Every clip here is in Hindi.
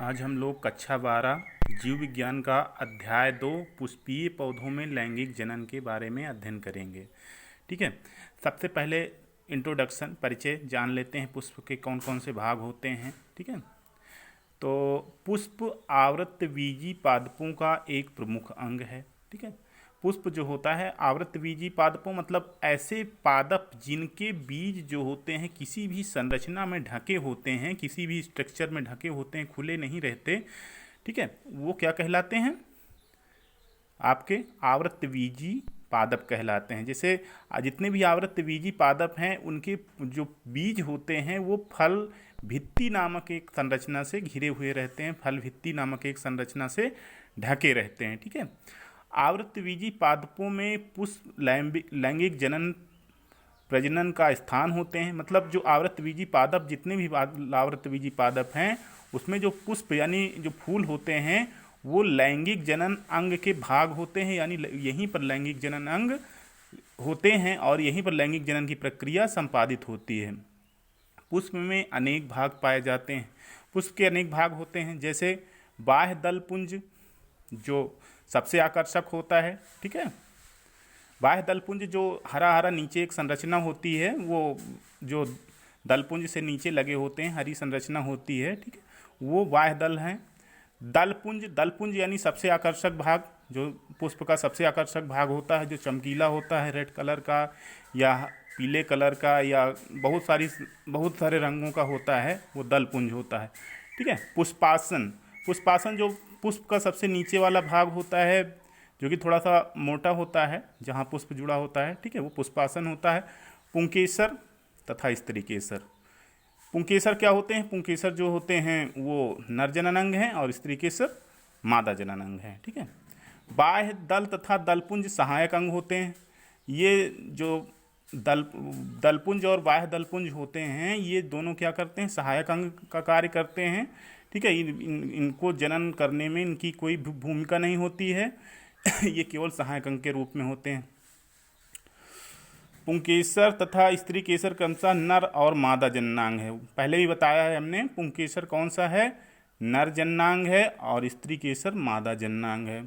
आज हम लोग कक्षा 12 जीव विज्ञान का अध्याय 2 पुष्पीय पौधों में लैंगिक जनन के बारे में अध्ययन करेंगे। ठीक है। सबसे पहले इंट्रोडक्शन परिचय जान लेते हैं, पुष्प के कौन कौन से भाग होते हैं। ठीक है। तो पुष्प आवृतबीजी पादपों का एक प्रमुख अंग है। ठीक है। पुष्प जो होता है आवृतबीजी पादपों मतलब ऐसे पादप जिनके बीज जो होते हैं किसी भी संरचना में ढके होते हैं, किसी भी स्ट्रक्चर में ढके होते हैं, खुले नहीं रहते। ठीक है। वो क्या कहलाते हैं? आपके आवृतबीजी पादप कहलाते हैं। जैसे जितने भी आवृतबीजी पादप हैं उनके जो बीज होते हैं वो फल भित्ति नामक एक संरचना से घिरे हुए रहते हैं, फल भित्ति नामक एक संरचना से ढके रहते हैं। ठीक है। आवृतबीजी पादपों में पुष्प लैंगिक जनन प्रजनन का स्थान होते हैं। मतलब जो आवृतबीजी पादप जितने भी आवृतबीजी पादप हैं उसमें जो पुष्प यानी जो फूल होते हैं वो लैंगिक जनन अंग के भाग होते हैं, यानी यहीं पर लैंगिक जनन अंग होते हैं और यहीं पर लैंगिक जनन की प्रक्रिया संपादित होती है। पुष्प में अनेक भाग पाए जाते हैं। पुष्प के अनेक भाग होते हैं, जैसे बाह्य दल पुंज जो सबसे आकर्षक होता है। ठीक है। बाह्य दलपुंज जो हरा हरा नीचे एक संरचना होती है, वो जो दलपुंज से नीचे लगे होते हैं हरी संरचना होती है। ठीक है। वो बाह्य दल हैं। दलपुंज दलपुंज यानी सबसे आकर्षक भाग, जो पुष्प का सबसे आकर्षक भाग होता है, जो चमकीला होता है, रेड कलर का या पीले कलर का या बहुत सारे रंगों का होता है, वो दलपुंज होता है। ठीक है। पुष्पासन पुष्पासन जो पुष्प का सबसे नीचे वाला भाग होता है, जो कि थोड़ा सा मोटा होता है, जहाँ पुष्प जुड़ा होता है। ठीक है। वो पुष्पासन होता है। पुंकेसर तथा स्त्री केसर। पुंकेसर क्या होते हैं? पुंकेसर जो होते हैं वो नर जनन अंग हैं और स्त्री केसर मादा जनन अंग हैं। ठीक है। बाह्य दल तथा दलपुंज सहायक अंग होते हैं। ये जो दलपुंज और बाह्य दलपुंज होते हैं ये दोनों क्या करते हैं? सहायक अंग का कार्य करते हैं। ठीक है। इनको जनन करने में इनकी कोई भूमिका नहीं होती है ये केवल सहायक अंग के रूप में होते हैं। पुंकेसर तथा स्त्री केसर क्रमशः नर और मादा जननांग है। पहले भी बताया है हमने, पुंकेसर कौन सा है? नर जननांग है और स्त्री केसर मादा जननांग है।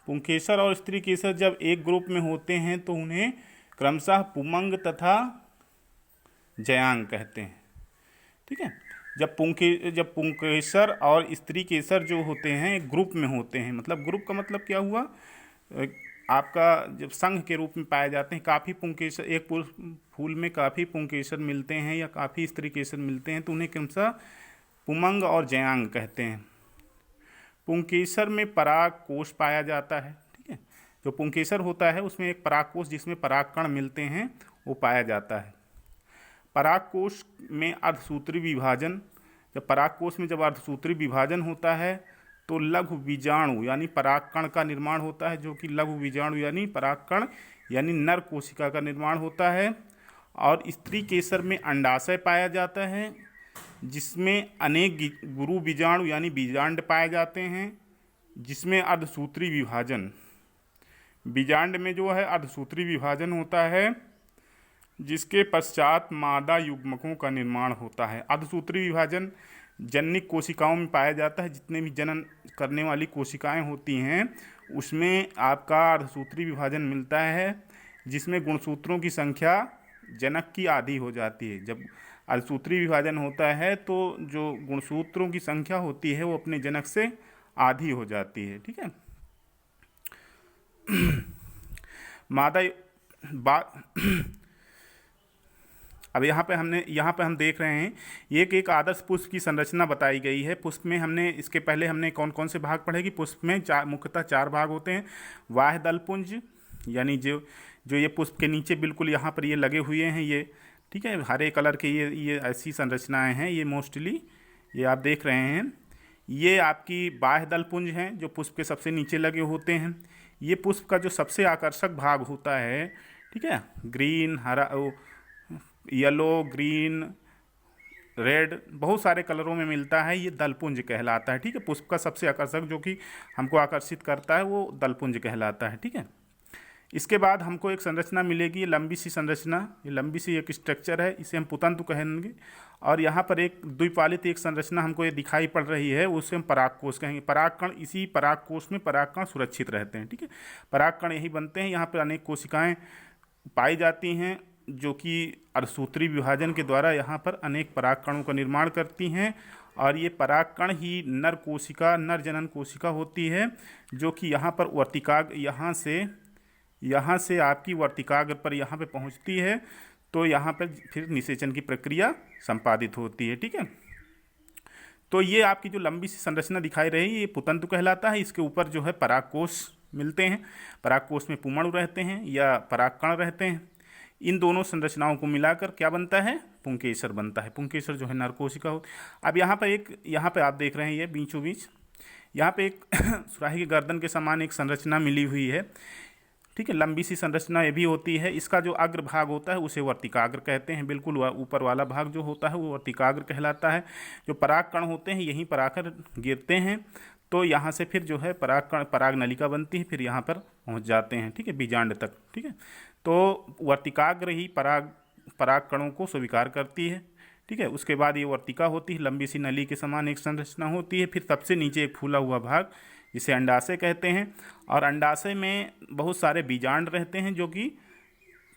पुंकेसर और स्त्री केसर जब एक ग्रुप में होते हैं तो उन्हें क्रमशः पुमंग तथा जयांग कहते हैं। ठीक है। जब पुंकेसर और स्त्री केसर जो होते हैं एक ग्रुप में होते हैं, मतलब ग्रुप का मतलब क्या हुआ? आपका जब संघ के रूप में पाए जाते हैं, काफ़ी पुंकेसर एक फूल में काफ़ी पुंकेसर मिलते हैं या काफ़ी स्त्री केसर मिलते हैं तो उन्हें क्रमशः पुमंग और जयांग कहते हैं। पुंकेसर में पराग कोश पाया जाता है। ठीक है। जो पुंकेसर होता है उसमें एक पराग कोश जिसमें परागकण मिलते हैं वो पाया जाता है। परागकोश में अर्धसूत्री विभाजन, जब परागकोश में जब अर्धसूत्री विभाजन होता है तो लघु बीजाणु यानी परागकण का निर्माण होता है, जो कि लघु बीजाणु यानी परागकण यानी नर कोशिका का निर्माण होता है। और स्त्री केसर में अंडाशय पाया जाता है जिसमें अनेक गुरु बीजाणु यानी बीजांड पाए जाते हैं, जिसमें अर्धसूत्री विभाजन, बीजांड में जो है अर्धसूत्री विभाजन होता है जिसके पश्चात मादा युग्मकों का निर्माण होता है। अर्धसूत्री विभाजन जननिक कोशिकाओं में पाया जाता है। जितने भी जनन करने वाली कोशिकाएं होती हैं उसमें आपका अर्धसूत्री विभाजन मिलता है, जिसमें गुणसूत्रों की संख्या जनक की आधी हो जाती है। जब अर्धसूत्री विभाजन होता है तो जो गुणसूत्रों की संख्या होती है वो अपने जनक से आधी हो जाती है। ठीक है। अब यहाँ पे हम देख रहे हैं एक आदर्श पुष्प की संरचना बताई गई है। पुष्प में इसके पहले हमने कौन कौन से भाग पढ़े कि पुष्प में मुख्यतः 4 भाग होते हैं। बाह्य दलपुंज यानी जो ये पुष्प के नीचे बिल्कुल यहाँ पर ये लगे हुए हैं ये, ठीक है, हरे कलर के ये ऐसी संरचनाएं हैं, ये मोस्टली ये आप देख रहे हैं, ये आपकी बाह्य दलपुंज हैं जो पुष्प के सबसे नीचे लगे होते हैं। ये पुष्प का जो सबसे आकर्षक भाग होता है, ठीक है, ग्रीन, हरा, येलो, ग्रीन, रेड, बहुत सारे कलरों में मिलता है, ये दलपुंज कहलाता है। ठीक है। पुष्प का सबसे आकर्षक जो कि हमको आकर्षित करता है वो दलपुंज कहलाता है। ठीक है। इसके बाद हमको एक संरचना मिलेगी, ये लंबी सी संरचना, ये लंबी सी एक स्ट्रक्चर है, इसे हम पुतंतु कहेंगे। और यहाँ पर एक द्विपालित एक संरचना हमको ये दिखाई पड़ रही है, उसे हम परागकोश कहेंगे। परागकण, इसी परागकोश में परागकण सुरक्षित रहते हैं, ठीक है। परागकण यही बनते हैं, यहाँ पर अनेक कोशिकाएँ पाई जाती हैं जो कि अर्धसूत्री विभाजन के द्वारा यहाँ पर अनेक परागकणों का निर्माण करती हैं। और ये परागकण ही नर कोशिका, नर जनन कोशिका होती है, जो कि यहाँ पर वर्तिकाग्र, यहाँ से आपकी वर्तिकाग्र पर यहाँ पे पहुँचती है, तो यहाँ पर फिर निषेचन की प्रक्रिया संपादित होती है, ठीक है। तो ये आपकी जो लंबी सी संरचना दिखाई रही है, ये पुतंतु कहलाता है। इसके ऊपर जो है परागकोश मिलते हैं, परागकोश में पुमणु रहते हैं या परागकण रहते हैं। इन दोनों संरचनाओं को मिलाकर क्या बनता है, पुंकेसर बनता है। पुंकेसर जो है नर कोशिका होती। अब यहाँ पे आप देख रहे हैं, ये बीचों बीच यहाँ पे एक सुराही की गर्दन के समान एक संरचना मिली हुई है, ठीक है। लंबी सी संरचना ये भी होती है। इसका जो अग्र भाग होता है उसे वर्तिकाग्र कहते हैं, बिल्कुल ऊपर वाला भाग जो होता है वो वर्तिकाग्र कहलाता है। जो परागकण होते हैं यहीं पर आकर गिरते हैं, तो यहाँ से फिर जो है परागकण, पराग नलिका बनती है, फिर यहाँ पर पहुँच जाते हैं, ठीक है, बीजांड तक, ठीक है। तो वर्तिकाग्र ही परागकणों को स्वीकार करती है, ठीक है। उसके बाद ये वर्तिका होती है, लंबी सी नली के समान एक संरचना होती है। फिर सबसे नीचे एक फूला हुआ भाग जिसे अंडाशय कहते हैं। और अंडाशय में बहुत सारे बीजांड रहते हैं, जो कि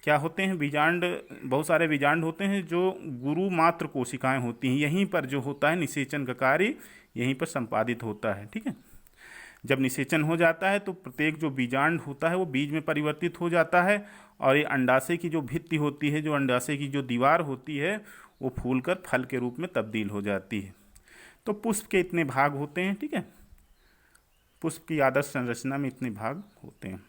क्या होते हैं, बीजांड, बहुत सारे बीजांड होते हैं जो गुरु मात्र कोशिकाएं होती हैं। यहीं पर जो होता है निषेचन का कार्य यहीं पर संपादित होता है, ठीक है। जब निषेचन हो जाता है तो प्रत्येक जो बीजांड होता है वो बीज में परिवर्तित हो जाता है, और ये अंडाशय की जो भित्ति होती है, जो अंडाशय की जो दीवार होती है, वो फूलकर फल के रूप में तब्दील हो जाती है। तो पुष्प के इतने भाग होते हैं, ठीक है। पुष्प की आदर्श संरचना में इतने भाग होते हैं।